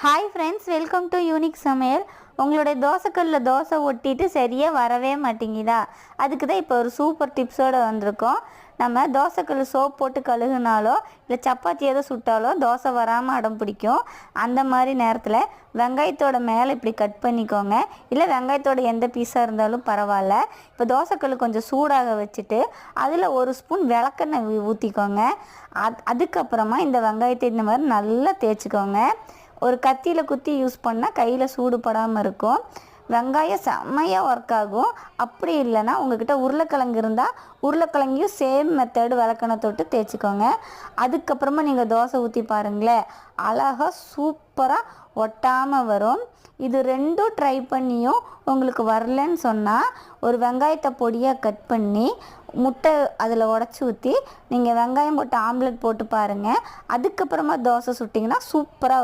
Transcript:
Hi friends, welcome to unique சமையல். உங்களுடைய தோசைக்கல்லில் தோசை ஒட்டிட்டு சரியாக வரவே மாட்டேங்குதா? அதுக்கு தான் இப்போ ஒரு சூப்பர் டிப்ஸோடு வந்திருக்கோம். நம்ம தோசைக்கல் சோப் போட்டு கழுகுனாலோ இல்லை சப்பாத்தி எதை சுட்டாலோ தோசை வராமல் அடம் பிடிக்கும். அந்த மாதிரி நேரத்தில் வெங்காயத்தோட மேலே இப்படி கட் பண்ணிக்கோங்க. இல்லை வெங்காயத்தோட எந்த பீஸாக இருந்தாலும் பரவாயில்ல. இப்போ தோசைக்கல் கொஞ்சம் சூடாக வச்சுட்டு அதில் ஒரு ஸ்பூன் விளக்கெண்ணெய் ஊற்றிக்கோங்க. அதுக்கப்புறமா இந்த வெங்காயத்தை இந்த மாதிரி நல்லா தேய்ச்சிக்கோங்க. ஒரு கத்தியில் குத்தி யூஸ் பண்ணால் கையில் சூடு படாமல் இருக்கும். வெங்காயம் செம்மையாக ஒர்க் ஆகும். அப்படி இல்லைன்னா உங்கள்கிட்ட உருளைக்கிழங்கு இருந்தால் உருளைக்கிழங்கையும் சேம் மெத்தடு விளக்கெண்ணெய் தொட்டு தேய்ச்சிக்கோங்க. அதுக்கப்புறமா நீங்கள் தோசை ஊற்றி பாருங்களேன், அழகாக சூப்பராக ஒட்டாமல் வரும். இது ரெண்டும் ட்ரை பண்ணியும் உங்களுக்கு வரலன்னு சொன்னால் ஒரு வெங்காயத்தை பொடியாக கட் பண்ணி முட்டை அதில் உடச்சி ஊற்றி நீங்கள் வெங்காயம் போட்டு ஆம்லெட் போட்டு பாருங்கள். அதுக்கப்புறமா தோசை சுட்டிங்கன்னா சூப்பராக